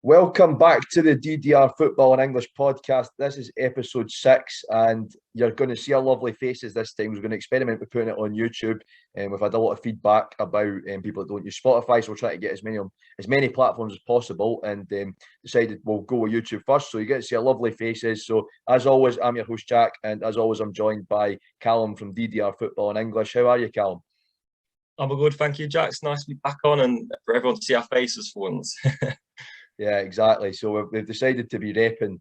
Welcome back to the DDR Football and English podcast. This is episode 6, and you're going to see our lovely faces this time. We're going to experiment with putting it on YouTube, and we've had a lot of feedback about people that don't use Spotify, so we're trying to get as many platforms as possible, and decided we'll go with YouTube first. So you get to see our lovely faces. So as always, I'm your host Jack, and as always, I'm joined by Callum from DDR Football and English. How are you, Callum? I'm good, thank you, Jack. It's nice to be back on and for everyone to see our faces for once. Yeah, exactly. So we've decided to be repping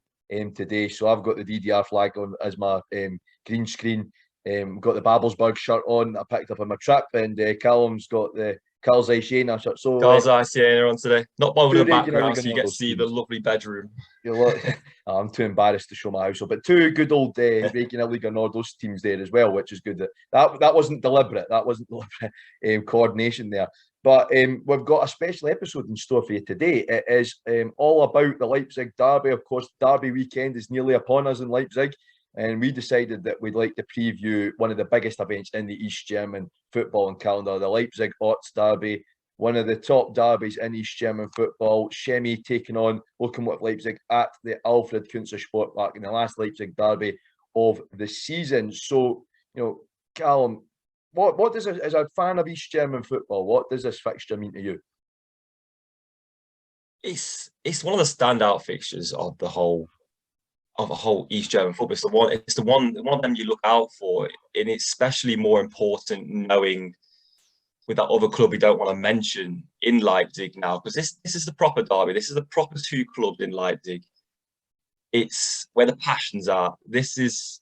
today. So I've got the DDR flag on as my green screen. Got the Babelsberg shirt on I picked up on my trip, and Callum's got the Carl's Siena shirt. So Carl's Siena on today. Not bothered with the background, so you get to see the teams. lovely bedroom. I'm too embarrassed to show my house, but two good old Regional Liga Nordos teams there as well, which is good. That wasn't deliberate. That wasn't deliberate coordination there. But we've got a special episode in store for you today. It is all about the Leipzig derby. Of course, derby weekend is nearly upon us in Leipzig, and we decided that we'd like to preview one of the biggest events in the East German football calendar, the Leipzig Otz derby, one of the top derbies in East German football. Chemie taking on Lokomotiv Leipzig at the Alfred Kunze Sportpark in the last Leipzig derby of the season. So, Callum, what does as a fan of East German football, what does this fixture mean to you? It's one of the standout fixtures of the whole East German football. It's the one of them you look out for, and it's especially more important knowing with that other club we don't want to mention in Leipzig now, because this is the proper derby. This is the proper two clubs in Leipzig. It's where the passions are. This is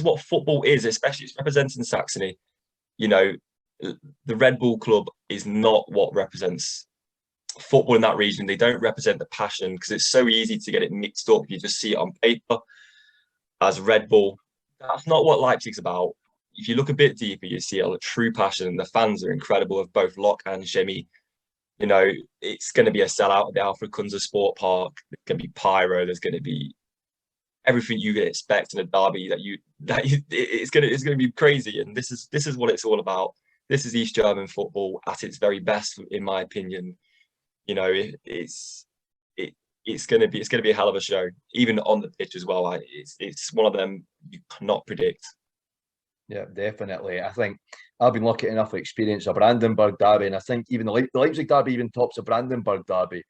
what football is, especially it's representing Saxony. The Red Bull Club is not what represents football in that region. They don't represent the passion because it's so easy to get it mixed up. You just see it on paper as Red Bull. That's not what Leipzig's about. If you look a bit deeper, you see a true passion. The fans are incredible of both Lok and Chemie. It's going to be a sellout at the Alfred Kunze Sportpark. There's going to be pyro. There's going to be everything you could expect in a derby it's going to be crazy. And this is what it's all about. This is East German football at its very best, in my opinion. It's going to be a hell of a show, even on the pitch as well. It's one of them you cannot predict. Yeah, definitely. I think I've been lucky enough to experience a Brandenburg derby, and I think even the Leipzig derby even tops a Brandenburg derby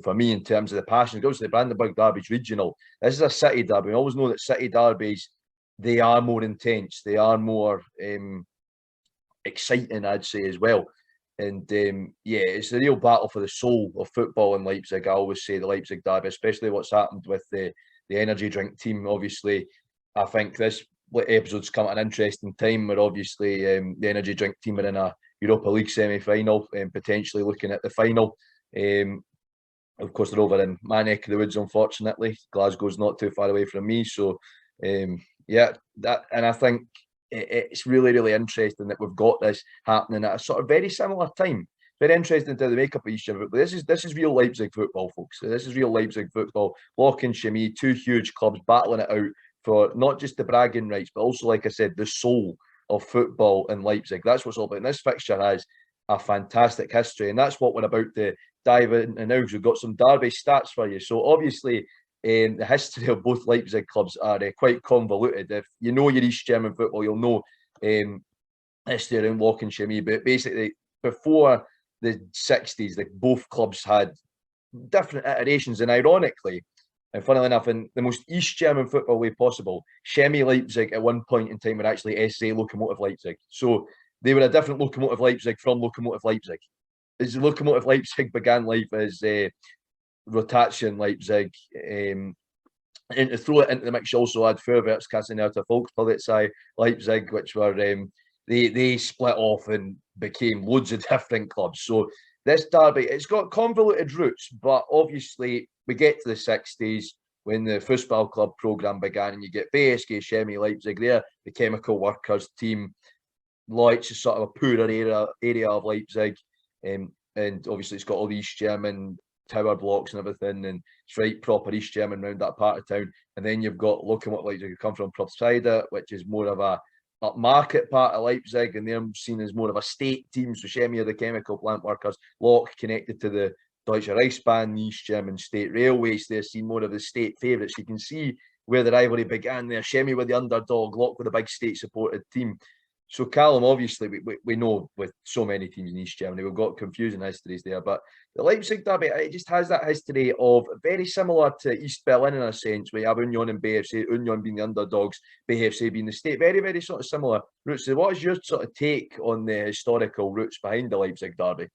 for me in terms of the passion. It goes to the Brandenburg derby's regional. This is a city derby. We always know that city derbies, they are more intense. They are more exciting, I'd say, as well. And it's a real battle for the soul of football in Leipzig. I always say the Leipzig derby, especially what's happened with the energy drink team. Obviously, I think this episode's come at an interesting time where obviously the energy drink team are in a Europa League semi-final and potentially looking at the final. Of course, they're over in my neck of the woods, unfortunately. Glasgow's not too far away from me. So, and I think it's really, really interesting that we've got this happening at a sort of very similar time. Very interesting to the makeup of East Germany. But this is real Leipzig football, folks. This is real Leipzig football. Lok and Chemie, two huge clubs battling it out for not just the bragging rights, but also, like I said, the soul of football in Leipzig. That's what's all about. And this fixture has a fantastic history, and that's what we're about to dive into now. We've got some derby stats for you. So obviously, the history of both Leipzig clubs are quite convoluted. If you know your East German football, you'll know history around Lok and Chemie. But basically, before the 60s, both clubs had different iterations, and ironically, and funnily enough, in the most East German football way possible, Chemie Leipzig at one point in time were actually SA Lokomotiv Leipzig. So they were a different Lokomotiv Leipzig from Lokomotiv Leipzig. As Lokomotiv Leipzig began life as Rotation Leipzig, and to throw it into the mix, you also had Vorwärts Kassenerter Volkspolizei Leipzig, which were they split off and became loads of different clubs. So this derby, it's got convoluted roots, but obviously we get to the 60s when the Fußball Club programme began, and you get BSG Chemie Leipzig there, the chemical workers team. Leipzig is sort of a poorer area of Leipzig, and obviously it's got all the East German tower blocks and everything, and it's right proper East German around that part of town. And then you've got Lokomotiv Leipzig, who come from Propside, which is more of a upmarket part of Leipzig, and they're seen as more of a state team. So Chemie are the chemical plant workers, Lok connected to the Deutsche Reichsbahn, the East German State Railways, they're seen more of the state favourites. You can see where the rivalry began there. Chemie with the underdog, Lock with a big state-supported team. So Callum, obviously, we know with so many teams in East Germany, we've got confusing histories there. But the Leipzig derby, it just has that history of very similar to East Berlin in a sense, where you have Union and BFC, Union being the underdogs, BFC being the state. Very, very sort of similar roots. So what is your sort of take on the historical roots behind the Leipzig derby?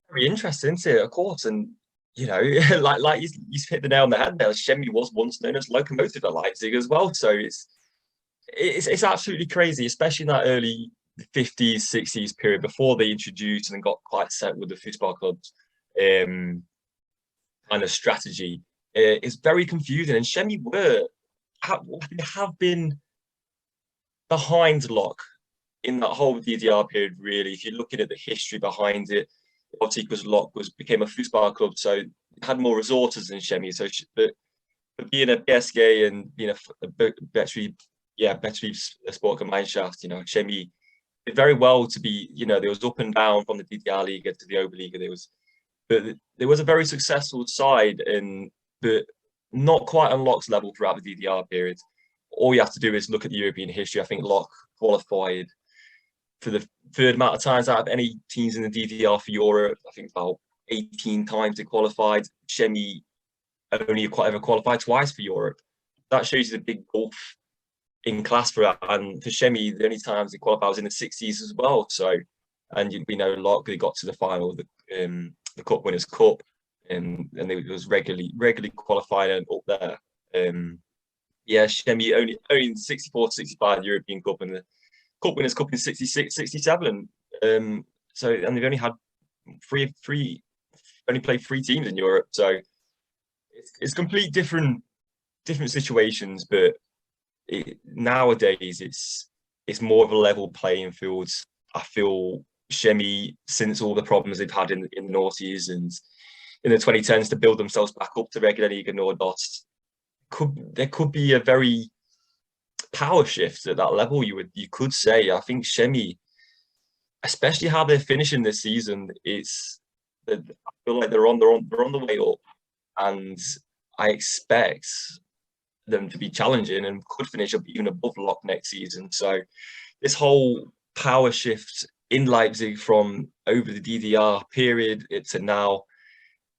Very interesting, isn't it? Of course, and you know, like you hit the nail on the head there. Chemie was once known as Locomotive at Leipzig as well, so it's absolutely crazy, especially in that early 50s, 60s period before they introduced and got quite set with the football clubs kind of strategy. It's very confusing, and Chemie have been behind Lock in that whole DDR period. Really, if you're looking at the history behind it, obviously because Lock became a football club, so it had more resources than Chemie. So, but being a BSG and being a Betrieb Sportgemeinschaft, you know, Chemie did very well to be, you know, there was up and down from the DDR Liga to the Oberliga. There was a very successful side, but not quite on Lock's level throughout the DDR period. All you have to do is look at the European history. I think Lock qualified for the third amount of times out of any teams in the DDR for Europe. I think about 18 times they qualified. Chemie only ever qualified twice for Europe. That shows you the big gulf in class for that. And for Chemie, the only times they qualified was in the 60s as well. So, and we know Lock, they got to the final of the Cup Winners' Cup, and they was regularly qualifying up there. Chemie only in 64, 65 European Cup and the Cup Winners' Cup in 66, 67. So, and they've only had only played 3 teams in Europe. So it's complete different situations, but nowadays it's more of a level playing field. I feel Chemie, since all the problems they've had in the noughties and in the 2010s to build themselves back up to regular Liga Nordost, there could be a very power shift at that level. You could say. I think Chemie, especially how they're finishing this season, I feel like they're on the way up, and I expect them to be challenging and could finish up even above Lock next season. So this whole power shift in Leipzig from over the DDR period to now,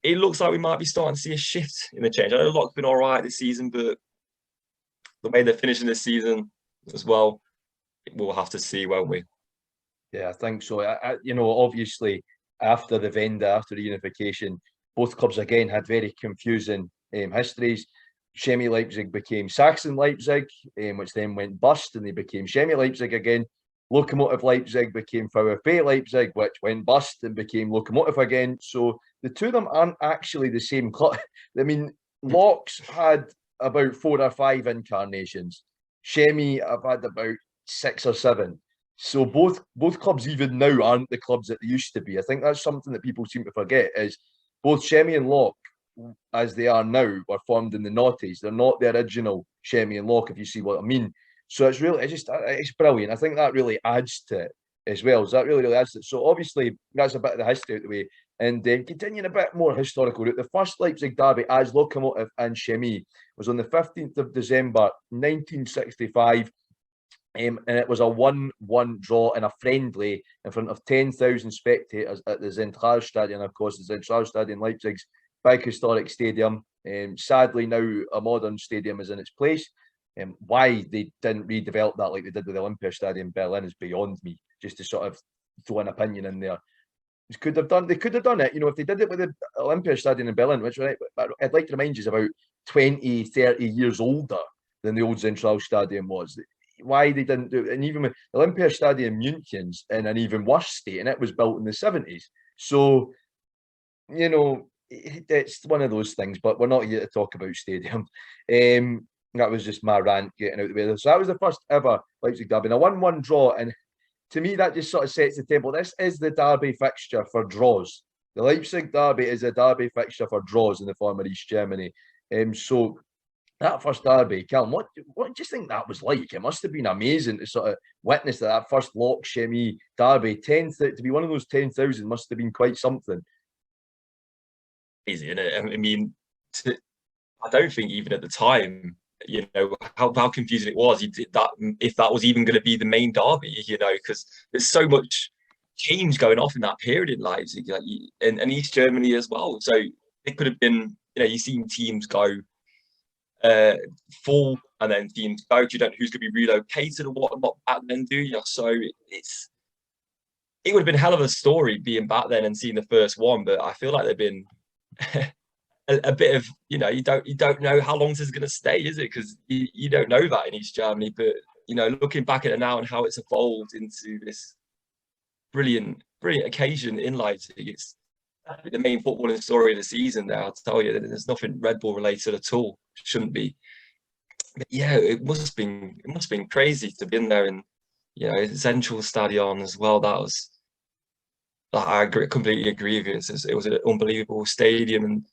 it looks like we might be starting to see a shift in the change. I know Lock's been all right this season, but the way they're finishing this season as well, we'll have to see, won't we? Yeah, I think so. Obviously, after the Wende, after the unification, both clubs again had very confusing histories. Chemie Leipzig became Sachsen Leipzig, which then went bust, and they became Chemie Leipzig again. Lokomotiv Leipzig became VfB Leipzig, which went bust and became Lokomotiv again. So the two of them aren't actually the same club. I mean, Locks had about 4 or 5 incarnations. Chemie have had about 6 or 7. So both clubs even now aren't the clubs that they used to be. I think that's something that people seem to forget, is both Chemie and Lock, as they are now, were formed in the noughties. They're not the original Chemie and Lock, if you see what I mean. So it's brilliant. I think that really adds to it as well. So that really adds to it. So obviously that's a bit of the history out of the way. And continuing a bit more historical route, the first Leipzig derby as Lokomotiv and Chemie was on the 15th of December 1965. And it was a 1-1 draw in a friendly in front of 10,000 spectators at the Zentralstadion. Of course, the Zentralstadion, Leipzig's big historic stadium. Sadly, now a modern stadium is in its place. Why they didn't redevelop that like they did with the Olympiastadion in Berlin is beyond me. Just to sort of throw an opinion in there. They could have done it, if they did it with the Olympiastadion in Berlin, which I'd like to remind you is about 20, 30 years older than the old Zentralstadion was. Why they didn't do it, and even with Olympiastadion München's in an even worse state, and it was built in the 70s. So, it's one of those things, but we're not here to talk about stadium. That was just my rant getting out of the way. So that was the first ever Leipzig derby, a 1-1 draw, and to me that just sort of sets the table. This is the derby fixture for draws. The Leipzig derby is a derby fixture for draws in the former East Germany. So that first derby, Callum, what do you think that was like? It must have been amazing to sort of witness that first Lock Chemie derby. To be one of those 10,000 must have been quite something. crazy, isn't it? I mean, I don't think even at the time, how confusing it was. You did that if that was even going to be the main derby, because there's so much change going off in that period in Leipzig, and East Germany as well. So it could have been, you've seen teams go full and then teams go. You don't know who's going to be relocated or whatnot back then, do you? So it would have been a hell of a story being back then and seeing the first one, but I feel like they've been a bit of, you don't know how long this is going to stay, is it? Because you don't know that in East Germany, but looking back at it now and how it's evolved into this brilliant occasion in Leipzig, it's the main footballing story of the season there. I'll tell you, there's nothing Red Bull related at all. Shouldn't be. But yeah, it must have been crazy to be in there, and Central Stadion as well. That was, completely agree with you. It was an unbelievable stadium, and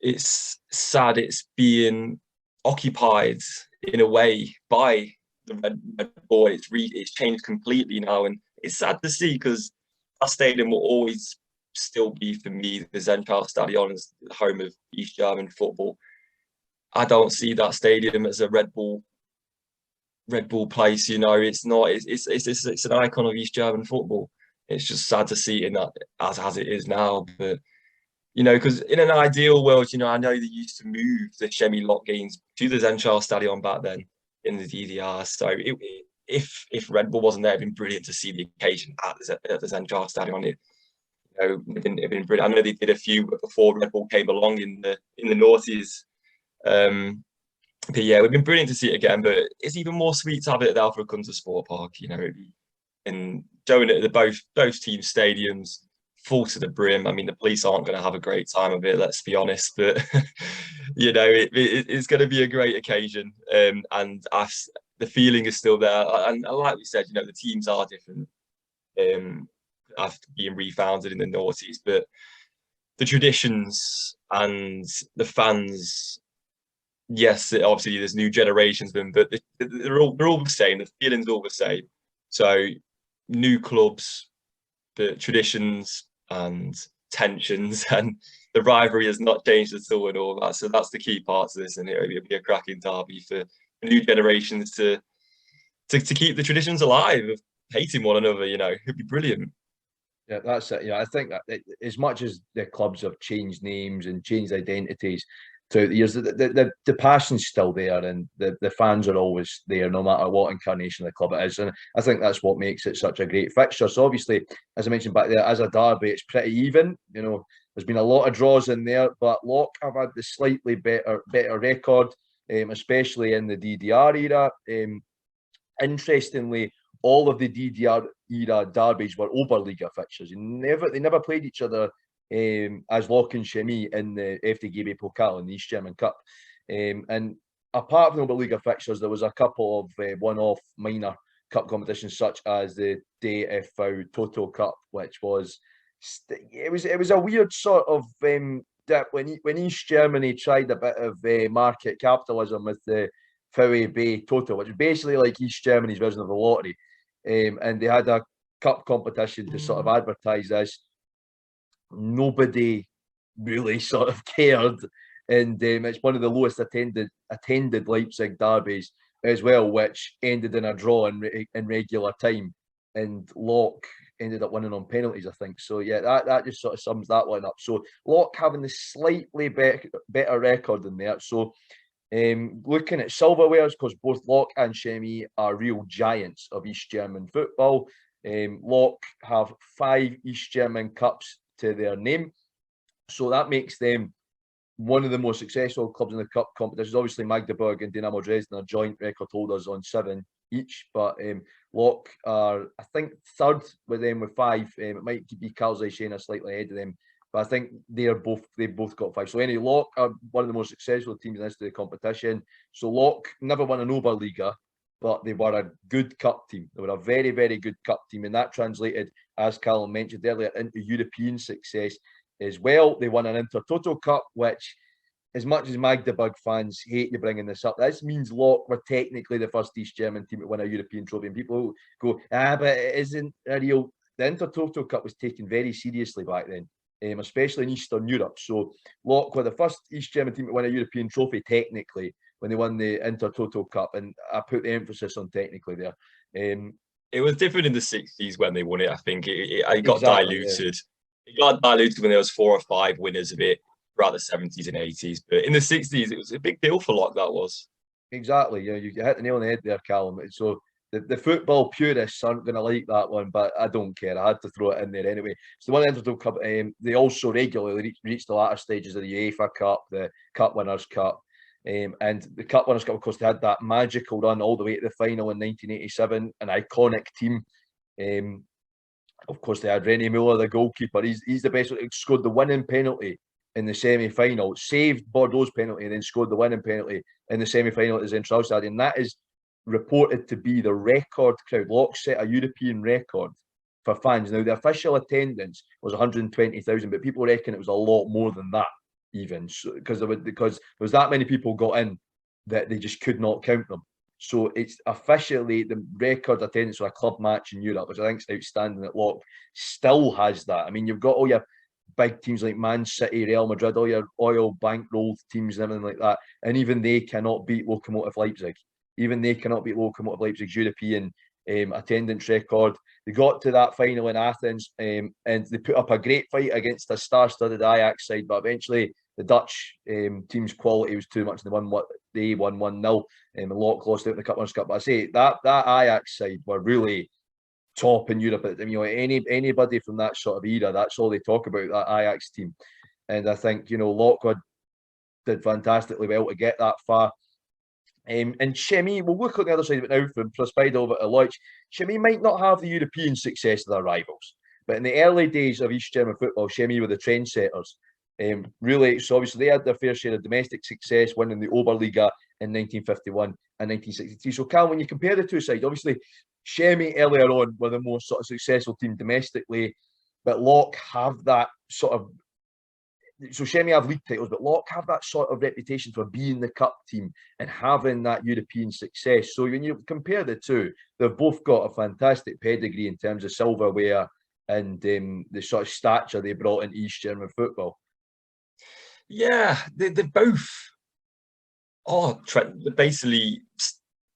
it's sad it's being occupied in a way by the Red Bull. It's changed completely now, and it's sad to see because that stadium will always still be for me the Zentrale Stadion as the home of East German football. I don't see that stadium as a Red Bull place. It's not. It's an icon of East German football. It's just sad to see it in that as it is now, but. Because in an ideal world, I know they used to move the Chemie Lot games to the Zentrale Stadion back then in the DDR. So if Red Bull wasn't there, it'd been brilliant to see the occasion at the Zentrale Stadion. It'd been brilliant. I know they did a few before Red Bull came along in the noughties. But yeah, it would have been brilliant to see it again. But it's even more sweet to have it at the Alfred Kunze Sportpark. And showing it at both team stadiums. Full to the brim. I mean, the police aren't going to have a great time of it, let's be honest, but it's going to be a great occasion, and the feeling is still there, and like we said, the teams are different after being refounded in the noughties, but the traditions and the fans, yes, obviously there's new generations of them, but they're all the same. The feeling's all the same. So new clubs, the traditions and tensions and the rivalry has not changed at all and all that. So that's the key part to this, and it'll be a cracking derby for new generations to keep the traditions alive of hating one another. It'd be brilliant. Yeah, that's it. I think that as much as the clubs have changed names and changed identities throughout the years, the passion's still there, and the fans are always there, no matter what incarnation of the club it is. And I think that's what makes it such a great fixture. So obviously, as I mentioned back there, as a derby, it's pretty even. There's been a lot of draws in there, but Lock have had the slightly better record, especially in the DDR era. Interestingly, all of the DDR era derbies were Oberliga fixtures. They never played each other as Lock and Chemie in the FDGB Pokal in the East German Cup. And apart from the Oberliga fixtures, there was a couple of one-off minor cup competitions, such as the DFV Toto Cup, which was a weird sort of dip when East Germany tried a bit of market capitalism with the VEB Toto, which is basically like East Germany's version of the lottery. And they had a cup competition to sort of advertise this. Nobody really sort of cared, and it's one of the lowest attended Leipzig derbies as well, which ended in a draw in regular time, and Lock ended up winning on penalties, I think. So yeah, that just sort of sums that one up. So Lock having the slightly better record than that. So looking at silverwares, because both Lock and Chemie are real giants of East German football. Lock have 5 East German Cups to their name, so that makes them one of the most successful clubs in the cup competitions. Obviously, Magdeburg and Dynamo Dresden are joint record holders on 7 each, but Lock are, I think, third with them with 5. It might be Karlsruhe slightly ahead of them, but I think they've both got 5. So anyway, Lock are one of the most successful teams in the competition. So Lock never won an Oberliga, but they were a good cup team. They were a very, very good cup team, and that translated, as Callum mentioned earlier, into European success as well. They won an Intertoto Cup, which, as much as Magdeburg fans hate you bringing this up, this means Lock were technically the first East German team to win a European trophy. And people go, but it isn't a real. The Intertoto Cup was taken very seriously back then. especially in Eastern Europe. So Lock were the first East German team to win a European trophy technically when they won the Intertoto Cup, and I put the emphasis on technically there. It was different in the 60s when they won it. I think it got Exactly, diluted. It got diluted when there was 4 or 5 winners of it throughout the 70s and 80s. But in the 60s, it was a big deal for Lock, that was. Exactly. You hit the nail on the head there, Callum. So the football purists aren't going to like that one, but I don't care. I had to throw it in there anyway. So the one Intertoto Cup, they also regularly reach the latter stages of the UEFA Cup, the Cup Winners' Cup. And the Cup Winners' Cup, of course, they had that magical run all the way to the final in 1987, an iconic team. Of course, they had René Müller, the goalkeeper. He's the best. He scored the winning penalty in the semi-final, saved Bordeaux's penalty, and then scored the winning penalty in the semi-final at the Zentrale Stadium. That is reported to be the record crowd. Lock set a European record for fans. Now, the official attendance was 120,000, but people reckon it was a lot more than that, even because there was that many people got in that they just could not count them. So it's officially the record attendance for a club match in Europe, which I think is outstanding. That Lock still has that. I mean, you've got all your big teams like Man City, Real Madrid, all your oil bankrolled teams and everything like that, and even they cannot beat Lokomotiv Leipzig. Even they cannot beat Lokomotiv Leipzig's European attendance record. They got to that final in Athens, and they put up a great fight against a star-studded Ajax side, but eventually the Dutch team's quality was too much. They won 1-0, and Lock lost out in the Cup Winners' Cup. But I say that Ajax side were really top in Europe. You know, anybody from that sort of era, that's all they talk about, that Ajax team. And I think, you know, Lockwood did fantastically well to get that far. And Chemie, we'll look on the other side of it now from Prospide over to Leipzig. Chemie might not have the European success of their rivals, but in the early days of East German football, Chemie were the trendsetters. Really, so obviously they had their fair share of domestic success, winning the Oberliga in 1951 and 1963. So, Cal, when you compare the two sides, obviously Chemie earlier on were the most sort of successful team domestically, but Lock have that sort of. So Chemie have league titles, but Lock have that sort of reputation for being the cup team and having that European success. So when you compare the two, they've both got a fantastic pedigree in terms of silverware and the sort of stature they brought in East German football. Yeah, they both are basically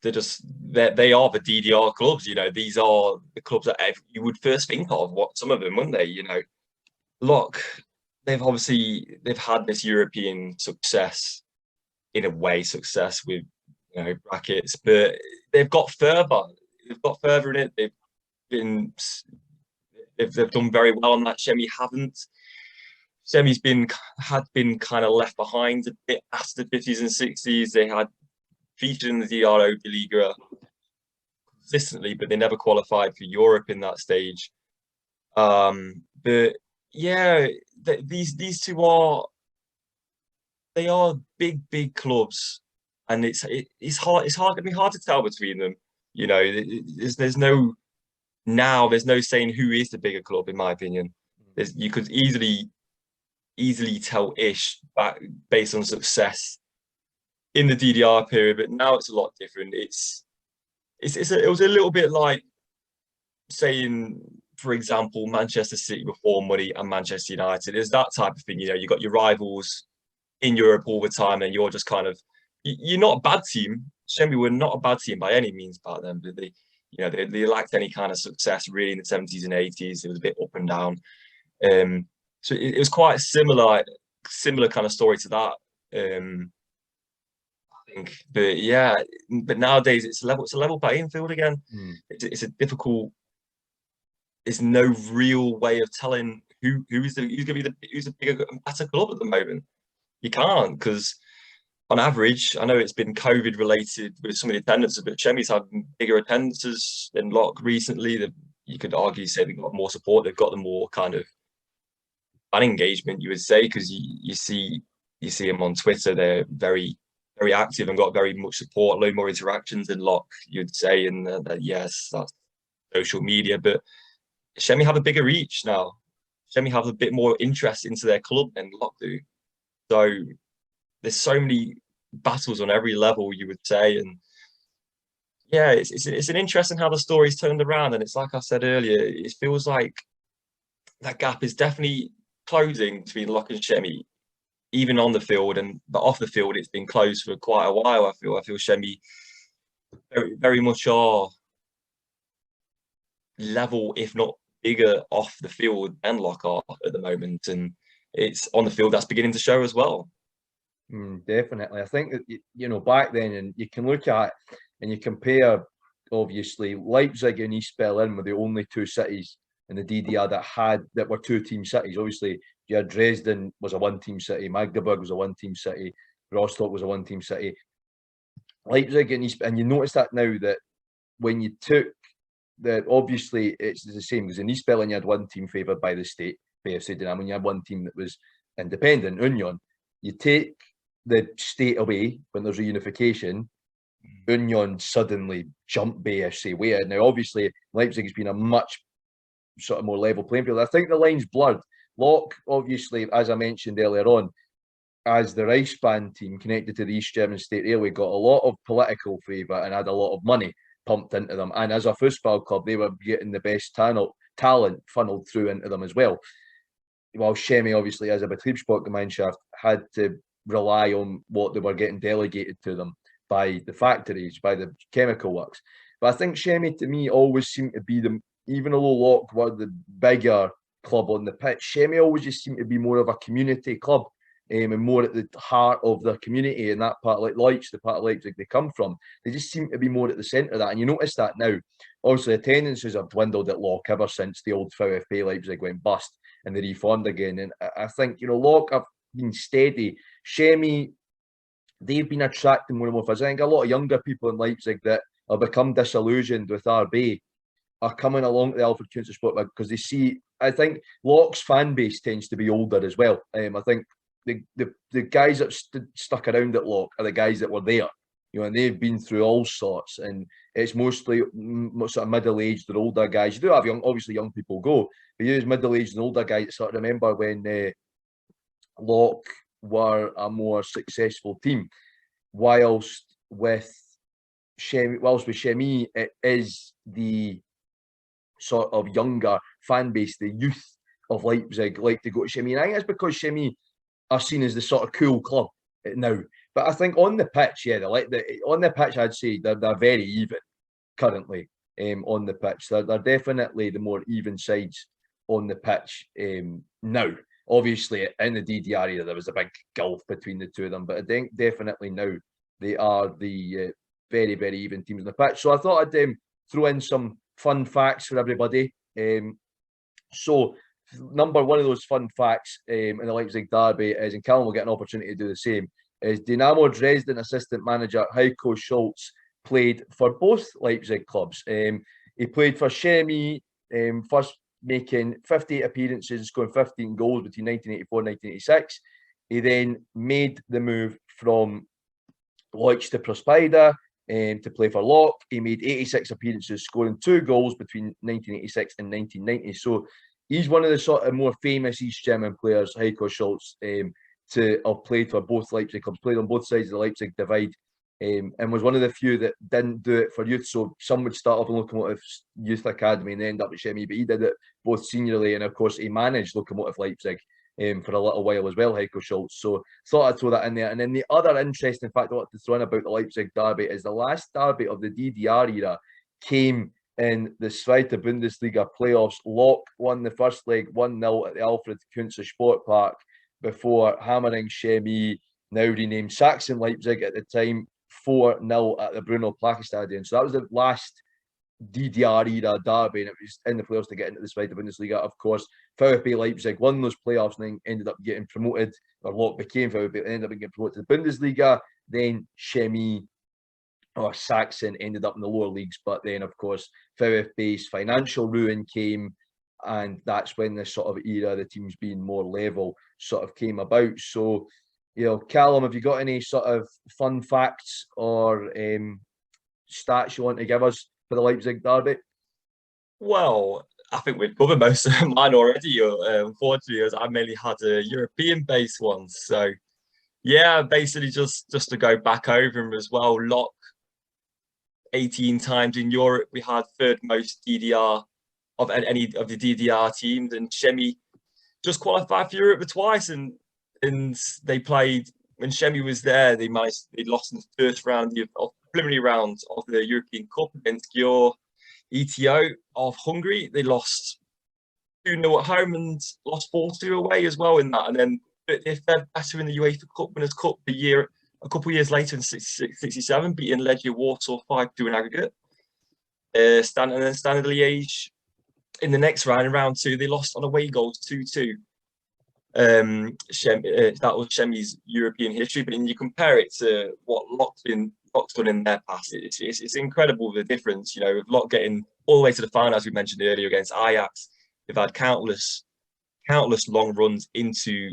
they are the DDR clubs. You know, these are the clubs that you would first think of. What some of them, wouldn't they? You know, Lock. They've had this European success, in a way, success with, you know, brackets, but they've got further. They've got further in it. They've done very well on that. Chemie haven't. Chemie's had been kind of left behind a bit after the 50s and 60s. They had featured in the DDR Oberliga consistently, but they never qualified for Europe in that stage. But yeah, these two are big clubs, and it's going to be hard to tell between them. You know, there's no saying who is the bigger club, in my opinion. You could easily tell ish back based on success in the DDR period, but now it's a lot different. It was a little bit like saying, for example, Manchester City before money and Manchester United. It's that type of thing. You know, you got your rivals in Europe all the time, and you're just kind of, you're not a bad team. Chemie were not a bad team by any means back then, but they lacked any kind of success really in the 70s and 80s. It was a bit up and down. So it was quite similar kind of story to that. I think, but yeah, but nowadays it's a level playing field again. It's a difficult. There's no real way of telling who's going to be who's a bigger and better club at the moment. You can't, because on average, I know it's been COVID related with some of the attendances, but Chemie's had bigger attendances than Lock recently. You could argue say they've got more support, they've got the more kind of fan engagement, you would say, because you see them on Twitter, they're very active and got very much support, a load more interactions than Lock, you'd say, and yes, that's social media, but Chemie have a bigger reach now. Chemie have a bit more interest into their club than Lock do. So there's so many battles on every level, you would say, and yeah, it's an interesting how the story's turned around. And it's like I said earlier, it feels like that gap is definitely closing between Locke and Shemi, even on the field but off the field, it's been closed for quite a while. I feel Shemi very, very much are level, if not bigger, off the field than Locke are at the moment, and it's on the field that's beginning to show as well. Definitely, I think that back then, and you can look at and you compare. Obviously, Leipzig and East Berlin were the only two cities in the DDR that were two-team cities. Obviously, you had Dresden was a one-team city, Magdeburg was a one-team city, Rostock was a one-team city. Leipzig and East, and you notice that now that when you took that, obviously it's the same because in East Berlin you had one team favoured by the state, BFC Dynamo, and you had one team that was independent, Union. You take the state away when there's reunification, Union suddenly jump BFC way. Now, obviously, Leipzig has been a much sort of more level playing field. I think the line's blurred. Locke, obviously, as I mentioned earlier on, as the Reichsbahn team connected to the East German State Railway, got a lot of political favour and had a lot of money pumped into them. And as a football club, they were getting the best talent funneled through into them as well. While Shemi, obviously, as a Betriebssportgemeinschaft, had to rely on what they were getting delegated to them by the factories, by the chemical works. But I think Shemi, to me, always seemed to be even though Locke were the bigger club on the pitch, Shemi always just seemed to be more of a community club and more at the heart of their community and that part, like Leipzig, the part of Leipzig they come from. They just seem to be more at the centre of that. And you notice that now. Obviously, attendances have dwindled at Locke ever since the old VfB Leipzig went bust and they reformed again. And I think, Locke have been steady. Shemi, they've been attracting more and more fans. I think a lot of younger people in Leipzig that have become disillusioned with RB are coming along to the Alfred Kunze Sportpark because they see, I think Locke's fan base tends to be older as well. I think the guys that stuck around at Locke are the guys that were there, and they've been through all sorts, and it's mostly sort of middle-aged or older guys. You do have obviously young people go, but you use middle-aged and older guys that sort of remember when Locke were a more successful team, whilst with Shemi, it is the sort of younger fan base, the youth of Leipzig like to go to Shemi. And I think it's because Shemi are seen as the sort of cool club now. But I think on the pitch, on the pitch, I'd say they're very even currently on the pitch. They're definitely the more even sides on the pitch now. Obviously, in the DDR era, there was a big gulf between the two of them, but I think definitely now they are the very, very even teams on the pitch. So I thought I'd throw in some fun facts for everybody. So number one of those fun facts in the Leipzig derby is, and Callum will get an opportunity to do the same, is Dynamo Dresden assistant manager Heiko Schultz played for both Leipzig clubs. He played for Shemi, first making 58 appearances and scoring 15 goals between 1984 and 1986. He then made the move from Leipzig to Prospida to play for Locke. He made 86 appearances, scoring 2 goals between 1986 and 1990. So he's one of the sort of more famous East German players, Heiko Schultz, to have played for both Leipzig clubs, played on both sides of the Leipzig divide, and was one of the few that didn't do it for youth. So some would start off in Lokomotiv's youth academy and end up at Shemi, but he did it both seniorly, and of course he managed Lokomotiv Leipzig for a little while as well, Heiko Schultz. So thought I'd throw that in there. And then the other interesting fact I want to throw in about the Leipzig derby is the last derby of the DDR era came in the Zweite Bundesliga playoffs. Locke won the first leg 1-0 at the Alfred Kunze Sportpark before hammering Shemi, now renamed Sachsen Leipzig at the time, 4-0 at the Bruno Plache Stadion. So that was the last DDR era derby, and it was in the playoffs to get into the Zweite Bundesliga. Of course, VfB Leipzig won those playoffs and then ended up getting promoted, or Locke became VfB, ended up getting promoted to the Bundesliga. Then Shemi or Sachsen ended up in the lower leagues, but then of course VfB's financial ruin came, and that's when this sort of era, the teams being more level, sort of came about. So, Callum, have you got any sort of fun facts or stats you want to give us for the Leipzig derby? Well, I think we've covered most of mine already. Unfortunately, as I mainly had a European-based ones. So, yeah, basically just to go back over them as well. Locke, 18 times in Europe. We had third most DDR of any of the DDR teams, and Shemi just qualified for Europe twice, and they played when Shemi was there. They lost in the first round of preliminary round of the European Cup against your ETO of Hungary. They lost 2-0 at home and lost 4-2 away as well in that. And then they fared better in the UEFA Cup Winners' Cup a couple of years later in 66-67, beating Legia Warsaw 5-2 in aggregate. Standard Liège in the next round, in round 2, they lost on away goals 2-2. That was Shemi's European history, but when you compare it to what Locke's done in their past, it's incredible the difference. You know, with Locke getting all the way to the final, as we mentioned earlier, against Ajax, they've had countless long runs into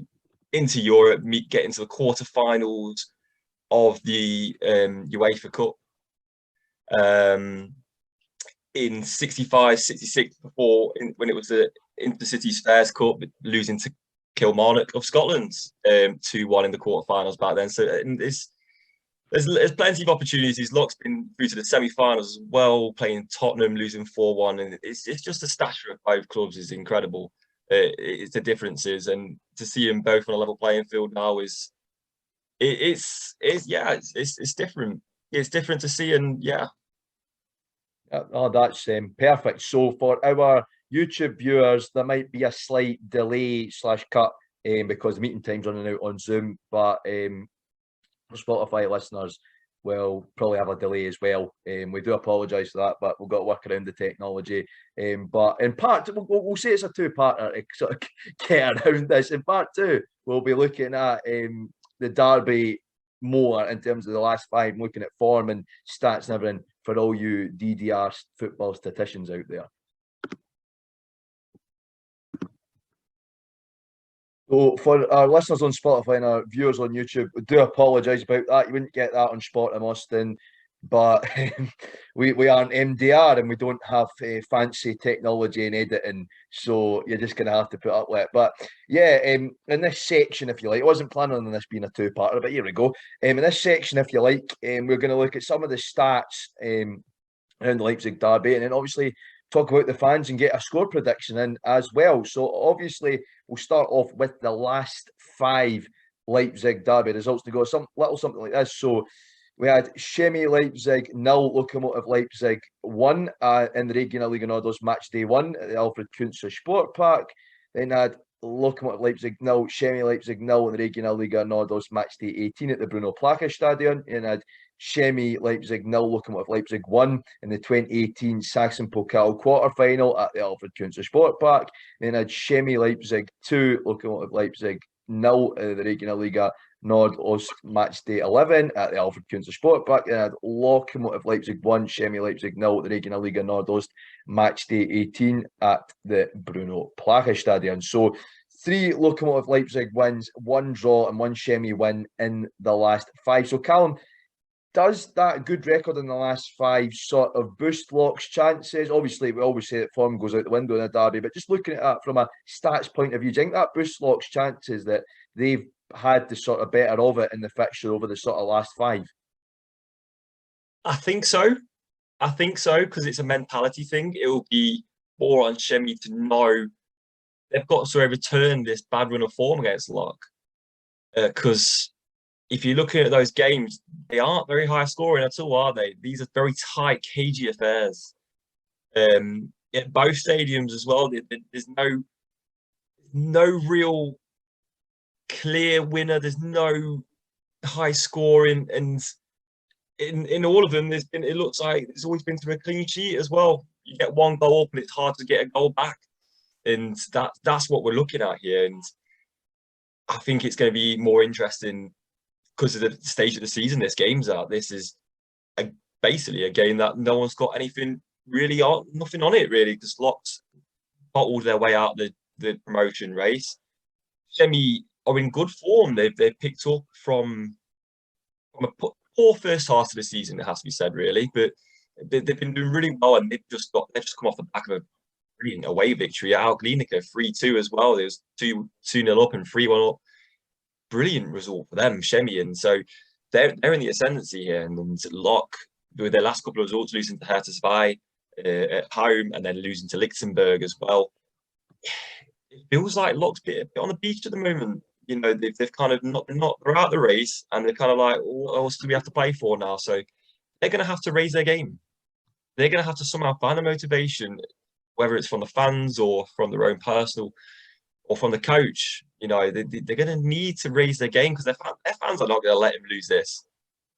Europe, getting to the quarterfinals of the UEFA Cup in 65, 66, when it was the Intercities Fairs Cup, losing to Kilmarnock of Scotland 2-1 in the quarterfinals back then. So there's plenty of opportunities. Locke's been through to the semi-finals as well, playing Tottenham, losing 4-1, and it's just the stature of both clubs is incredible. It's the differences, and to see them both on a level playing field now it's different. It's different to see, and yeah. Oh, that's perfect. So for our YouTube viewers, there might be a slight delay / cut because the meeting time's running out on Zoom, but for Spotify listeners, we'll probably have a delay as well. We do apologise for that, but we've got to work around the technology. But in part, we'll say it's a two-parter to sort of get around this. In part 2, we'll be looking at the derby more in terms of the last 5, looking at form and stats and everything for all you DDR football statisticians out there. So for our listeners on Spotify and our viewers on YouTube, we do apologise about that. You wouldn't get that on Sport in Austin, but we aren't MDR and we don't have fancy technology and editing, so you're just going to have to put up with it. But yeah, in this section, if you like, I wasn't planning on this being a two-parter, but here we go. In this section, if you like, we're going to look at some of the stats around the Leipzig derby, and then obviously talk about the fans and get a score prediction in as well. So obviously we'll start off with the last 5 Leipzig derby results to go something like this. So we had Chemie Leipzig 0, Lokomotiv Leipzig 1 in the Regionalliga Nordost match day 1 at the Alfred Kunze Sportpark. Then had Lokomotiv Leipzig 0, Chemie Leipzig 0 in the Regionalliga Nordost match day 18 at the Bruno Plache Stadion. And had Chemie Leipzig 0, Lokomotiv Leipzig 1 in the 2018 Sachsen Pokal quarter-final at the Alfred Kunze Sportpark. Then had Chemie Leipzig 2, Lokomotiv Leipzig 0 in the Regionalliga Nordost match day 11 at the Alfred Kunze Sportpark. Then had Lokomotiv Leipzig 1, Chemie Leipzig 0 at the Regionalliga Nordost match day 18 at the Bruno Plache Stadion. So 3 Lokomotiv Leipzig wins, 1 draw and 1 Chemie win in the last 5. So Callum, does that good record in the last 5 sort of boost Locke's chances? Obviously, we always say that form goes out the window in a derby, but just looking at that from a stats point of view, do you think that boosts Locke's chances that they've had the sort of better of it in the fixture over the sort of last 5? I think so, because it's a mentality thing. It will be more on Chemie to know they've got to return this bad run of form against Locke, because if you're looking at those games, they aren't very high scoring at all, are they? These are very tight, cagey affairs. At both stadiums as well, there's no real clear winner. There's no high scoring, and in all of them, it looks like it's always been through a clean sheet as well. You get 1 goal up, and it's hard to get a goal back, and that's what we're looking at here. And I think it's going to be more interesting because of the stage of the season this game's at. This is basically a game that no one's got nothing on it really, because Locke's bottled their way out the promotion race. Chemie are in good form. They've picked up from a poor first half of the season, it has to be said, really, but they've been doing really well, and they've just come off the back of a brilliant away victory at Alklinika, 3-2 as well. There's 2-0 up and 3-1 up. Brilliant result for them, Chemie, and so they're in the ascendancy here. And Locke, with their last couple of results, losing to Hertha at home and then losing to Lichtenberg as well, it feels like Locke's a bit on the beach at the moment. You know, they've kind of not they're out the race, and they're kind of like, what else do we have to play for now? So they're going to have to raise their game. They're going to have to somehow find a motivation, whether it's from the fans or from their own personal or from the coach. You know, they're going to need to raise their game because their fans are not going to let him lose this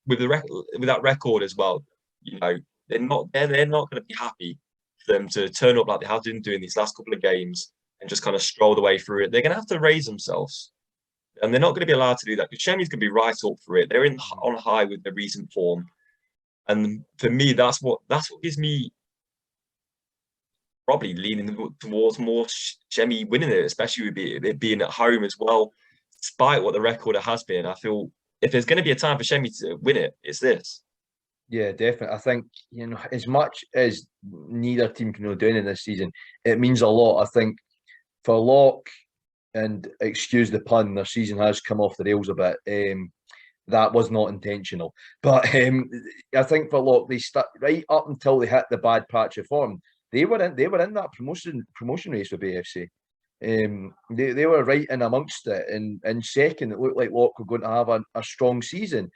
with with that record as well. You know, they're not going to be happy for them to turn up like they have been doing these last couple of games and just kind of stroll the way through it. They're going to have to raise themselves, and they're not going to be allowed to do that because Shemi's going to be right up for it. They're on high with the recent form, and for me, that's what gives me probably leaning towards more Shemi winning it, especially with it being at home as well. Despite what the record has been, I feel if there's going to be a time for Shemi to win it, it's this. Yeah, definitely. I think, as much as neither team can do anything this season, it means a lot. I think for Locke, and excuse the pun, their season has come off the rails a bit. That was not intentional. But I think for Locke, they start right up until they hit the bad patch of form. They were in that promotion race with BFC. They were right in amongst it, and in second, it looked like Locke were going to have a strong season.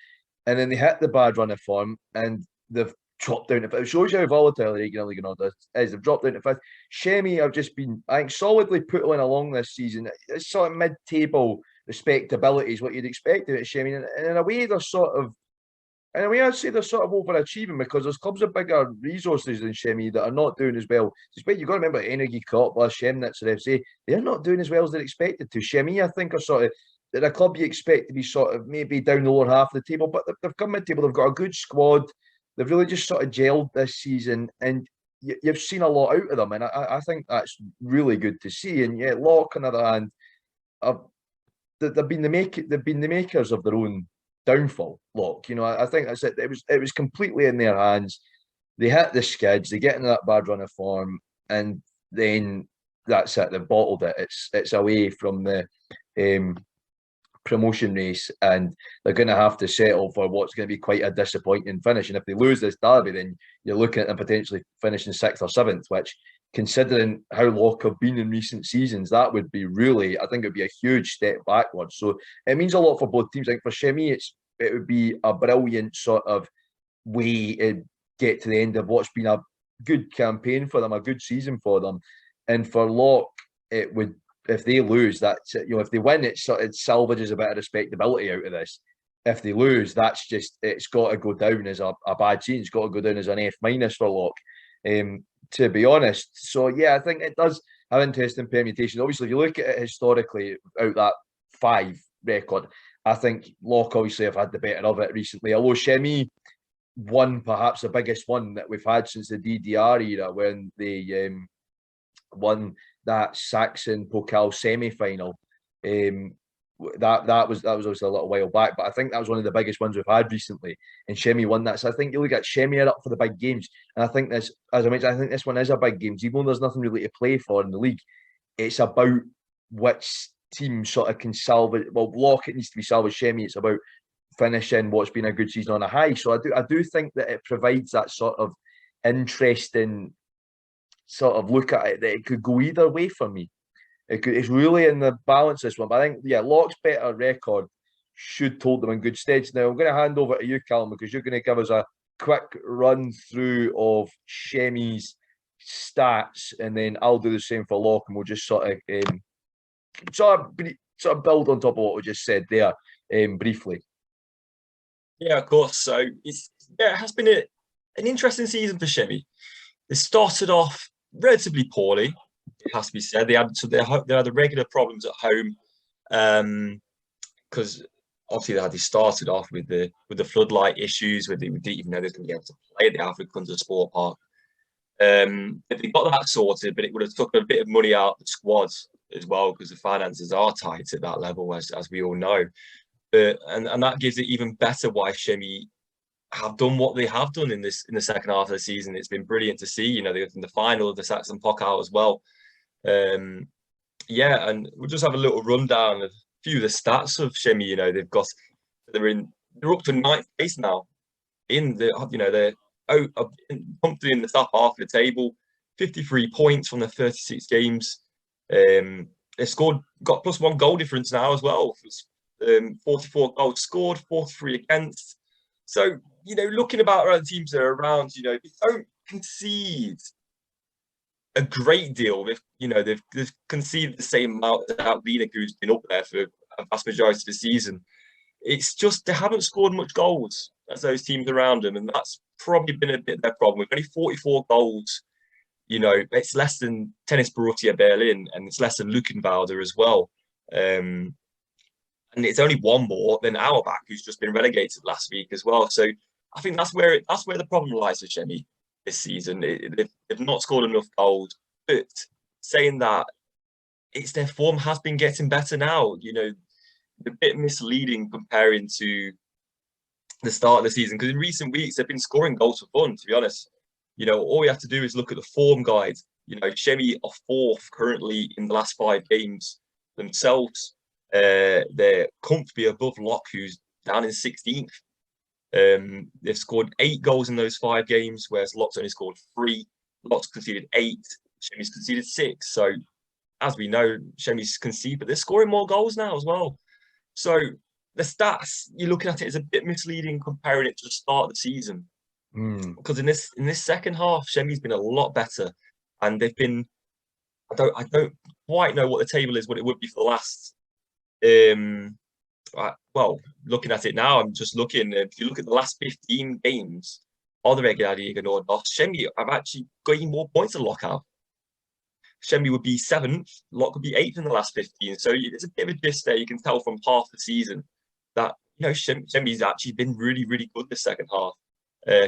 And then they hit the bad run of form and they've dropped down to fifth. It shows you how volatile the regional league and all this is. They've dropped down to fifth. Shemi have just been, I think, solidly puttling along this season. It's sort of mid-table respectability is what you'd expect of it, Shemi. And in a way, I'd say they're sort of overachieving because there's clubs with bigger resources than Shemi that are not doing as well. Despite you've got to remember Energy Corp, Chemnitz, or FC, they're not doing as well as they're expected to. Shemi, I think, are sort of they're a club you expect to be sort of maybe down the lower half of the table, but they've come mid-table. They've got a good squad. They've really just sort of gelled this season, and you've seen a lot out of them, and I think that's really good to see. And yet, Locke, on the other hand, they've been the makers of their own downfall. Locke, I think that's it. It was completely in their hands. They hit the skids. They get into that bad run of form, and then that's it. They've bottled it. It's away from the promotion race, and they're going to have to settle for what's going to be quite a disappointing finish. And if they lose this derby, then you're looking at them potentially finishing sixth or seventh, which, considering how Locke have been in recent seasons, that would be really, I think it would be a huge step backwards. So it means a lot for both teams. I think for Shemi, it would be a brilliant sort of way to get to the end of what's been a good campaign for them, a good season for them. And for Locke, it would, if they lose, that's if they win, it salvages a bit of respectability out of this. If they lose, that's just, it's got to go down as a bad season. It's got to go down as an F- for Locke, to be honest. So yeah, I think it does have interesting permutations. Obviously, if you look at it historically, out that 5 record, I think Locke obviously have had the better of it recently. Although Shemi won perhaps the biggest one that we've had since the DDR era, when they won that Saxon Pokal semi-final. That was obviously a little while back, but I think that was one of the biggest ones we've had recently, and Shemi won that. So I think you look at Shemi are up for the big games, and I think this, as I mentioned, I think this one is a big game. Even though there's nothing really to play for in the league, it's about which team sort of can salvage. Well, Locke, it needs to be salvaged. Shemi, it's about finishing what's been a good season on a high. So I do think that it provides that sort of interesting sort of look at it, that it could go either way for me. It's really in the balance, this one. But I think, yeah, Locke's better record should hold them in good stead. Now, I'm going to hand over to you, Callum, because you're going to give us a quick run through of Shemi's stats, and then I'll do the same for Locke, and we'll just sort of build on top of what we just said there, briefly. Yeah, of course. So it has been an interesting season for Shemi. They started off relatively poorly, it has to be said. They had the regular problems at home, because obviously they started off with the floodlight issues, where they didn't even know they were going to be able to play at the Alfred Kunze Sportpark. If they got that sorted, but it would have took a bit of money out of the squads as well, because the finances are tight at that level, as we all know. And that gives it even better why Shemi have done what they have done in the second half of the season. It's been brilliant to see. They got in the final of the Saxon Pokal as well. And we'll just have a little rundown of a few of the stats of Shemi. They're up to 9th place now in the they're comfortably in the top half of the table. 53 points from the 36 games. They've got +1 goal difference now as well. 44 goals scored, 43 against. So, looking about around the teams that are around, they don't concede a great deal. They've conceded the same amount as Alvina, who's been up there for a vast majority of the season. It's just they haven't scored much goals as those teams around them, and that's probably been a bit their problem. With only 44 goals, it's less than Tennis Borussia Berlin, and it's less than Luckenwalde as well. And it's only one more than Auerbach, who's just been relegated last week as well. So I think that's where the problem lies with Chemie this season. They've not scored enough goals, but saying that, it's their form has been getting better now. A bit misleading comparing to the start of the season, because in recent weeks they've been scoring goals for fun, to be honest. All we have to do is look at the form guide. Chemie are 4th currently in the last 5 games themselves. They're comfortably above Lok, who's down in 16th. They've scored 8 goals in those 5 games, whereas Lok's only scored 3. Lok's conceded 8. Chemie's conceded 6. So, as we know, Chemie's conceded, but they're scoring more goals now as well. So, the stats, you're looking at it as a bit misleading comparing it to the start of the season. Because in this second half, Chemie's been a lot better, and they've been. I don't quite know what the table is, what it would be for the last. Well, looking at it now, I'm just looking. If you look at the last 15 games of the Regionalliga Nordost, Chemie have actually gained more points than Lok have. Chemie would be 7th, Lok would be 8th in the last 15. So there's a bit of a gist there. You can tell from half the season that Chemie's actually been really, really good this second half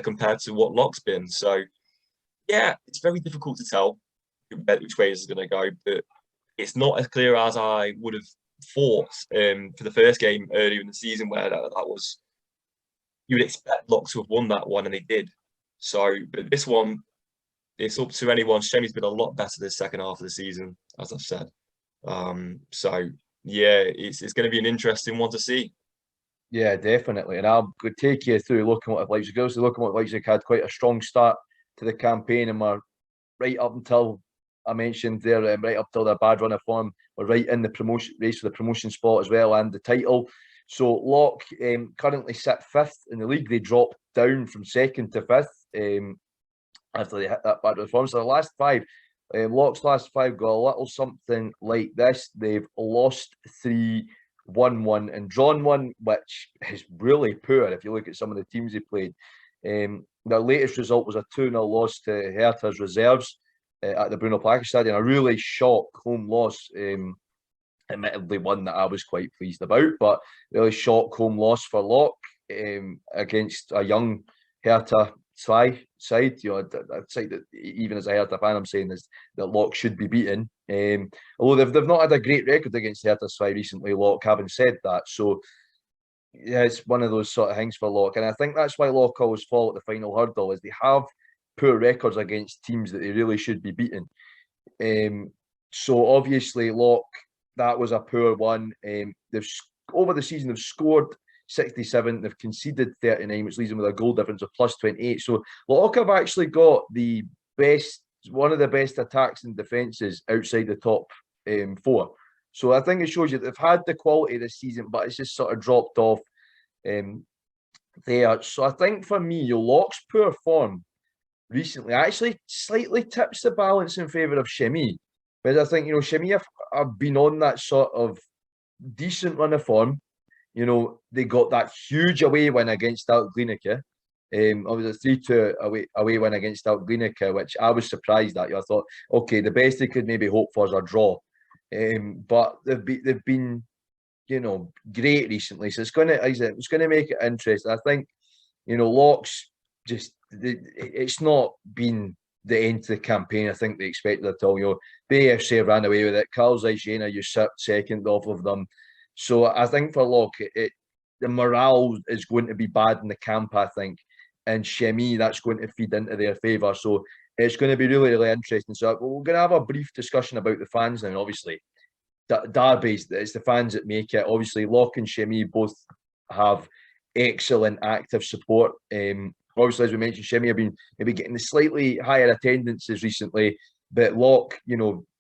compared to what Lok's been. So yeah, it's very difficult to tell which way this is going to go, but it's not as clear as I would have thought for the first game earlier in the season, where that was, you would expect Lok to have won that one, and they did. So, but this one, it's up to anyone. Chemie's been a lot better this second half of the season, as I've said. So yeah, it's going to be an interesting one to see. Yeah, definitely. And I'll take you through looking at Leipzig. Also looking at Leipzig had quite a strong start to the campaign, and we're right up until I mentioned there, right up till their bad run of form, we're right in the promotion race for the promotion spot as well and the title. So Lok currently sit 5th in the league. They dropped down from 2nd to 5th after they hit that bad run of form. So the last 5, Lok's last 5 got a little something like this. They've lost 3, won 1 and drawn 1, which is really poor if you look at some of the teams they played. Their latest result was a 2-0 loss to Hertha's reserves at the Bruno Plaza Stadium. A really shock home loss. Admittedly, one that I was quite pleased about, but really shock home loss for Lok against a young Hertha side. A side that even as a Hertha fan, I'm saying is that Lok should be beaten. Although they've not had a great record against Hertha side recently, Lok, having said that. So yeah, it's one of those sort of things for Lok, and I think that's why Lok always fall at the final hurdle, is they have poor records against teams that they really should be beating. So obviously Lok, that was a poor one. They've over the season they've scored 67, they've conceded 39, which leaves them with a goal difference of +28. So Lok have actually got one of the best attacks and defences outside the top 4. So I think it shows you they've had the quality this season, but it's just sort of dropped off there. So I think for me, Lok's poor form recently actually slightly tips the balance in favour of Chemie. Whereas I think, Chemie have been on that sort of decent run of form. They got that huge away win against Altglinike. It was a 3-2 away win against Altglinike, which I was surprised at. I thought, okay, the best they could maybe hope for is a draw. But they've been, great recently. So it's going to make it interesting. I think, Lok's just, it's not been the end to the campaign I think they expected at all. BFC ran away with it. Carl Zeiss-Jena usurped 2nd off of them. So I think for Lok, the morale is going to be bad in the camp, I think. And Chemie, that's going to feed into their favour. So it's going to be really, really interesting. So we're going to have a brief discussion about the fans now. Obviously, derbies, it's the fans that make it. Obviously, Lok and Chemie both have excellent active support. Obviously, as we mentioned, Chemie have been maybe getting the slightly higher attendances recently, but Lok,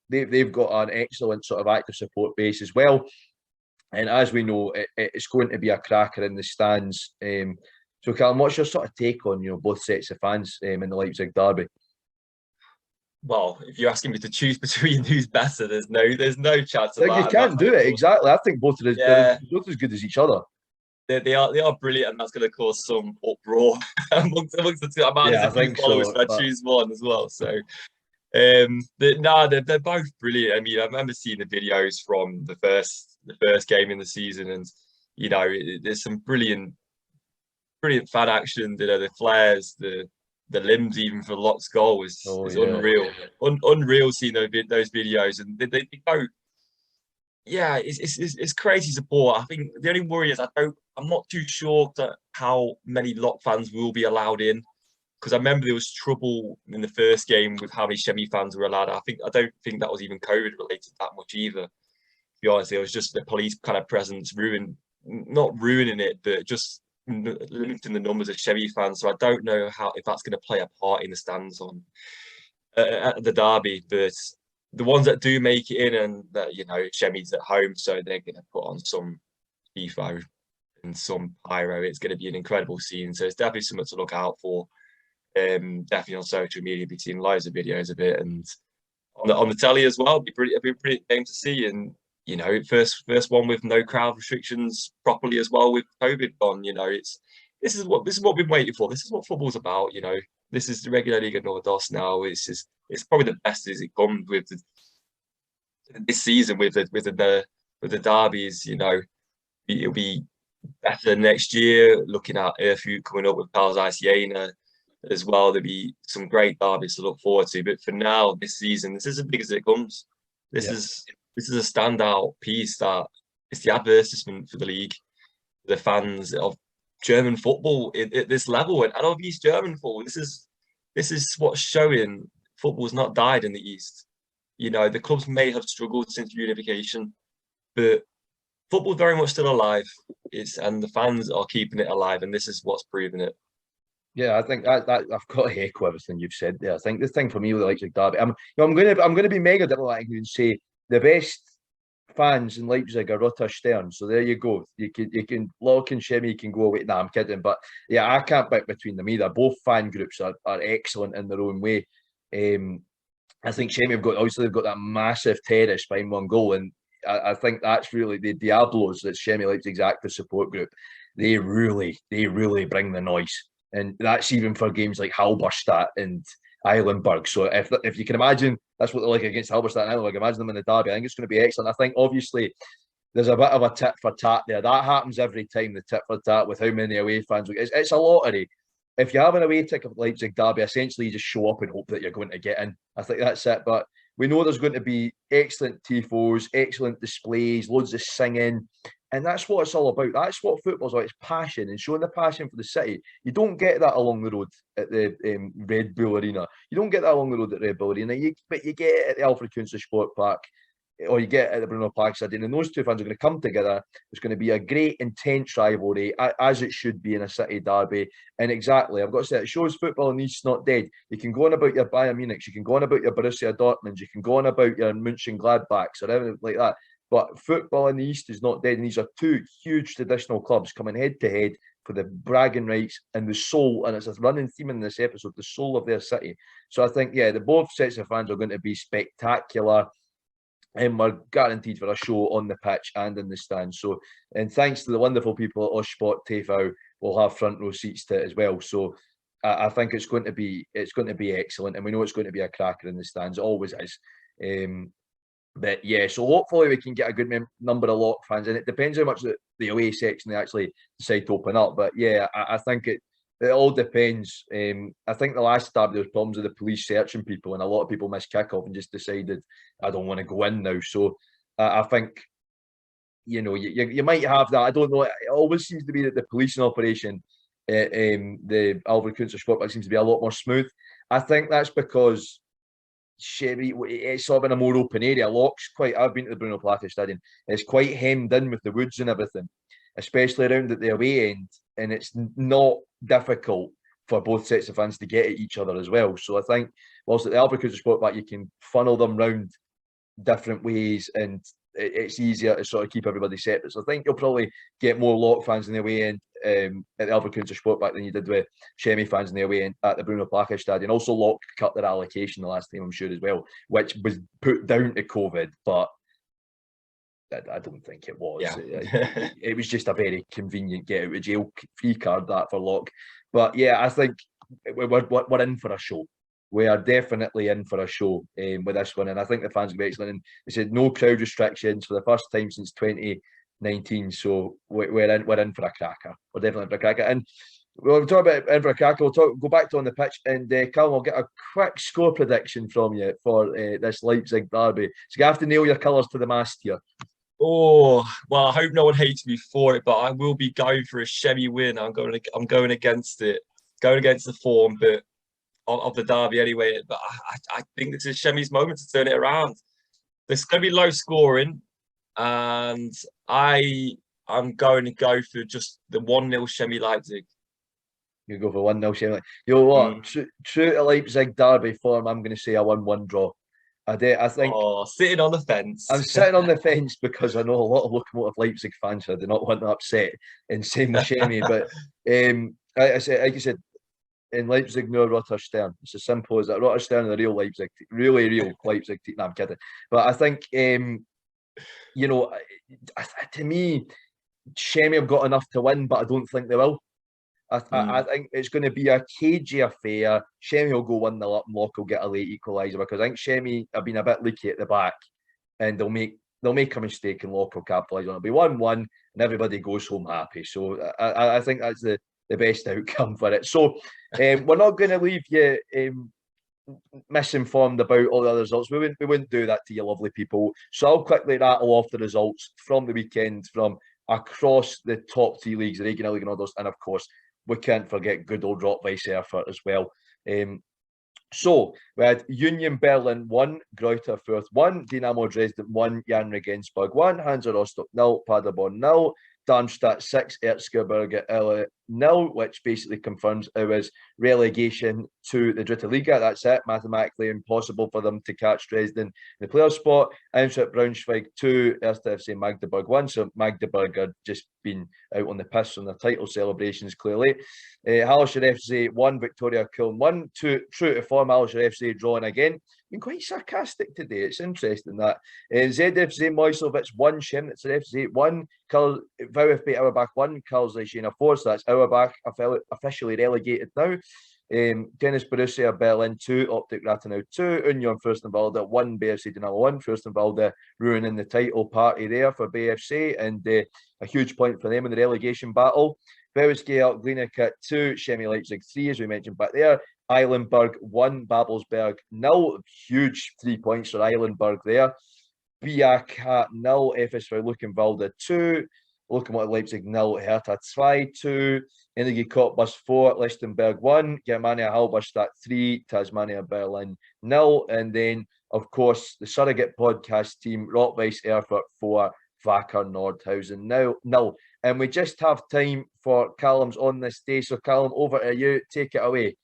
they've got an excellent sort of active support base as well. And as we know, it's going to be a cracker in the stands. So, Callum, what's your sort of take on both sets of fans in the Leipzig derby? Well, if you're asking me to choose between who's better, there's no chance of Like, you that. And that's can't do it exactly. I think both of they're yeah, both as good as each other. they are brilliant, and that's going to cause some uproar amongst the two. I might Yeah, I have a few think followers so. if I But choose one as well. So, they're both brilliant. I mean, I remember seeing the videos from the first game in the season, and there's some brilliant fan action. The flares, the limbs, even for Locke's goal oh is yeah, unreal. Unreal seeing those videos, and they go. Yeah, it's crazy support. I think the only worry is I'm not too sure how many Lock fans will be allowed in, because I remember there was trouble in the first game with how many Shemi fans were allowed. I don't think that was even COVID related that much either. To be honest, it was just the police kind of presence not ruining it, but just limiting the numbers of Chevy fans. So I don't know if that's going to play a part in the stands on at the derby. But the ones that do make it in, and that Chemy's at home, so they're going to put on some tifo and some pyro. It's going to be an incredible scene. So it's definitely something to look out for. Definitely on social media, be seeing loads of videos of it, and on the telly as well. It'd be a brilliant game to see, and first one with no crowd restrictions properly as well, with COVID gone. This is what we've been waiting for. This is what football's about. This is the regular Liga Nordos now. It's probably the best as it comes with this season with the derbies. It'll be better next year. Looking at Erfurt coming up with Pals Jena as well. There'll be some great derbies to look forward to. But for now, this season, this is as big as it comes. This is a standout piece that it's the advertisement for the league, the fans of German football at this level, and of East German football. This is what's showing football's not died in the East. The clubs may have struggled since unification, but football very much still alive. And the fans are keeping it alive, and this is what's proving it. Yeah, I think that I've got to echo everything you've said there. I think the thing for me with the Leipzig derby, I'm going to be mega diplomatic and say the best fans in Leipzig are Rutter Stern. So there you go. You can Lock and Shemi can go away. Nah, I'm kidding, but yeah, I can't pick between them either. Both fan groups are excellent in their own way. I think Shemi have got they've got that massive terrace behind one goal, and I think that's really the Diablos. That's Shemi Leipzig's active support group. They really bring the noise. And that's even for games like Halberstadt and Eilenberg. So if you can imagine, that's what they're like against Halberstadt and Eilenberg. Imagine them in the derby. I think it's going to be excellent. I think obviously there's a bit of a tit for tat there. That happens every time, the tit for tat with how many away fans. It's a lottery. If you have an away ticket for Leipzig derby, essentially you just show up and hope that you're going to get in. I think that's it. But we know there's going to be excellent tifos, excellent displays, loads of singing. And that's what it's all about. That's what football's about. It's passion and showing the passion for the city. You don't get that along the road at the Red Bull Arena. You don't get that along the road at Red Bull Arena. But you get it at the Alfred Kunze Sportpark, or you get it at the Bruno Park Stadium. And those two fans are going to come together. It's going to be a great, intense rivalry, as it should be in a city derby. And exactly, I've got to say, it shows football in the East's not dead. You can go on about your Bayern Munich, you can go on about your Borussia Dortmund, you can go on about your Mönchengladbachs or anything like that. But football in the East is not dead. And these are two huge traditional clubs coming head to head for the bragging rights and the soul. And it's a running theme in this episode, the soul of their city. So I think, yeah, the both sets of fans are going to be spectacular. And we're guaranteed for a show on the pitch and in the stands. So, and thanks to the wonderful people at Osport TV, we'll have front row seats to it as well. So I think it's going to be excellent. And we know it's going to be a cracker in the stands. It always is. But yeah, so hopefully we can get a good number of Lock fans, and it depends how much the away section they actually decide to open up. But yeah, I think it all depends. I think the last derby there was problems with the police searching people, and a lot of people missed kickoff and just decided I don't want to go in now. So I think you might have that. I don't know. It always seems to be that the policing operation, the Alfred Kunze Sportpark seems to be a lot more smooth. I think that's because it's sort of in a more open area. I've been to the Bruno Platte Stadium. It's quite hemmed in with the woods and everything, especially around at the away end, and it's not difficult for both sets of fans to get at each other as well. So I think whilst at the Alfred Kunze Sportpark you can funnel them round different ways, and it's easier to sort of keep everybody separate. So I think you'll probably get more Lock fans in the away end at the Alfred Kunze Sportpark than you did with Shemi fans in the away end at the Bruno Placa Stadium. Also, Lock cut their allocation the last time, I'm sure, as well, which was put down to COVID, but I don't think it was. Yeah. It was just a very convenient get out of jail free card, that, for Lock. But yeah, I think we're in for a show. We are definitely in for a show with this one, and I think the fans will be excellent. And they said no crowd restrictions for the first time since 2019, so we're in for a cracker. We're definitely in for a cracker. And we'll talk about in for a cracker. We'll go back to on the pitch, and Callum, I'll get a quick score prediction from you for this Leipzig derby. So you have to nail your colours to the mast here. Oh, well, I hope no one hates me for it, but I will be going for a Shemi win. I'm going against it, going against the form, but of the derby anyway. But I think this is Shemi's moment to turn it around. There's going to be low scoring, and I'm going to go for just the 1-0 Shemi Leipzig. You go for 1-0 Shemi. You know what? True to Leipzig derby form, I'm going to say a 1-1 draw. I think. Oh, sitting on the fence. I'm sitting on the fence because I know a lot of Locomotive Leipzig fans who do not want to upset and same with Shemi. But like you said, in Leipzig, no Rotter Stern. It's as simple as that. Rotter Stern, the real Leipzig, really real Leipzig team. No, I'm kidding. But I think, you know, to me, Shemi have got enough to win, but I don't think they will. I think it's going to be a cagey affair. Shemi will go 1-0 up and Lock will get a late equaliser, because I think Shemi have been a bit leaky at the back, and they'll make a mistake and Lock will capitalise on it. It'll be 1-1 and everybody goes home happy. So I think that's the best outcome for it. So we're not going to leave you misinformed about all the other results. We wouldn't do that to you lovely people. So I'll quickly rattle off the results from the weekend from across the top 3 leagues, the Regional League and others, and of course we can't forget good old Rot-Weiss Erfurt as well. So we had Union Berlin 1, Greuther Fürth 1, Dynamo Dresden 1, Jan Regensburg 1, Hansa Rostock 0, Paderborn 0, Darmstadt 6, Erzgebirge 0, which basically confirms our relegation to the Dritte Liga. That's it. Mathematically impossible for them to catch Dresden in the playoff spot. Eintracht Braunschweig 2, Erste FC Magdeburg 1. So Magdeburg are just been out on the piss on their title celebrations, clearly. Hallescher FC 1, Victoria Köln 1. True to form, Hallescher FC drawing again. Been quite sarcastic today. It's interesting that. ZFC Moislovitz 1, Chemnitzer FC 1, VfB Auerbach 1, Karlsruhe 4. So that's Auerbach officially relegated now. Tennis Borussia Berlin 2, Optic Rathenau 2, Union Fürstenwalde 1, BFC Dynamo 1. Fürstenwalde ruining the title party there for BFC, and a huge point for them in the relegation battle. Velskia Glinica 2, Shemi Leipzig 3, as we mentioned back there. Eilenberg 1, Babelsberg 0. Huge 3 points for Eilenberg there. BAK 0, FSV Luckenwalde 2. Lokomotiv Leipzig 0, Hertha 2. Energie Cottbus 4, Lichtenberg 1. Germania Halberstadt 3, Tasmania Berlin 0. And then, of course, the surrogate podcast team, Rot-Weiss Erfurt 4, Wacker Nordhausen 0. And we just have time for Callum's on this day. So, Callum, over to you. Take it away.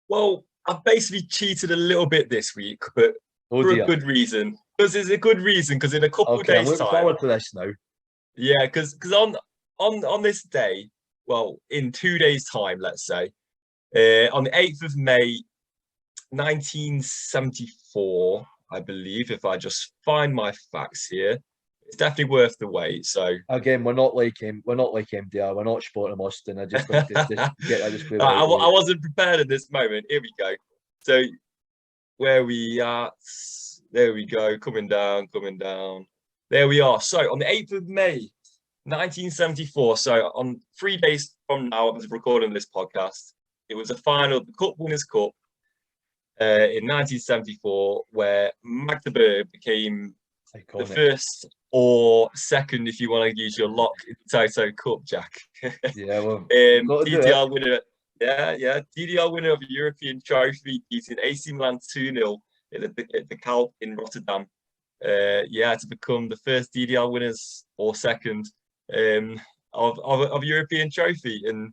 Well, I've basically cheated a little bit this week, but for a good reason. Because it's a good reason, because in a couple of days' I'm looking forward to this now. Yeah, because on this day, well, in 2 days' time, let's say, on the 8th of May, 1974, I believe, if I just find my facts here, it's definitely worth the wait. So again, we're not like MDR, we're not Sporting Austin. I just like to get that disclaimer. I wasn't prepared at this moment. Here we go. So where we are, there we go, coming down. There we are. So on the 8th of May, 1974, so on 3 days from now, I was recording this podcast, it was a final of the Cup Winners' Cup in 1974, where Magdeburg became iconic. The first or second, if you want to use your lock, in the Toto Cup, Jack. Yeah, well, DDR winner. Yeah. DDR winner of the European Trophy, beating AC Milan 2-0 at the Kalp in Rotterdam. To become the first DDR winners or second of European Trophy. And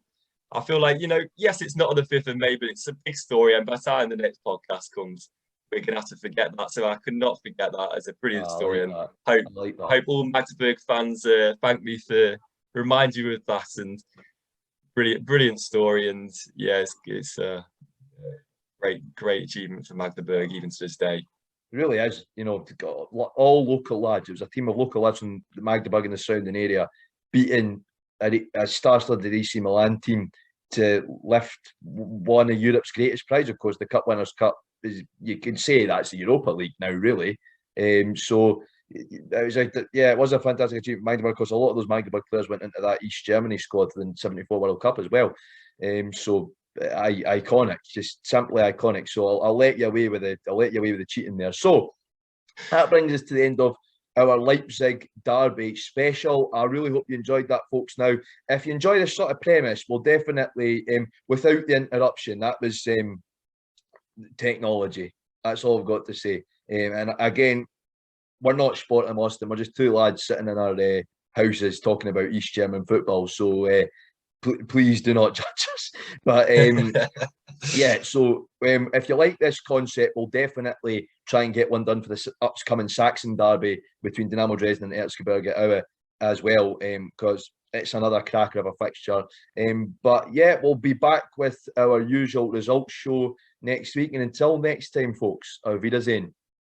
I feel like, yes, it's not on the 5th of May, but it's a big story. And by the time the next podcast comes, we're going to have to forget that. So I could not forget that as a brilliant I story. like And that. hope, I like that. hope all Magdeburg fans thank me for remind you of that. And brilliant story. And yeah, it's a great achievement for Magdeburg even to this day. It really is, you know, all local lads. It was a team of local lads from Magdeburg and the surrounding area beating a star-studded AC Milan team to lift one of Europe's greatest prizes. Of course, the Cup Winners' Cup is, you could say that's the Europa League now, really. So it was it was a fantastic achievement. Magdeburg, because a lot of those Magdeburg players went into that East Germany squad for the '74 World Cup as well. So iconic, just simply iconic. So I'll let you away with the cheating there. So that brings us to the end of our Leipzig derby special. I really hope you enjoyed that, folks. Now, if you enjoy this sort of premise, we'll definitely, without the interruption, that was technology. That's all I've got to say. And again, we're not Sporting Austin. We're just two lads sitting in our houses talking about East German football. So please do not judge us. But yeah, so if you like this concept, we'll definitely try and get one done for this upcoming Saxon derby between Dynamo Dresden and Erzgebirge Aue as well, because it's another cracker of a fixture. But yeah, we'll be back with our usual results show next week. And until next time, folks, auf Wiedersehen.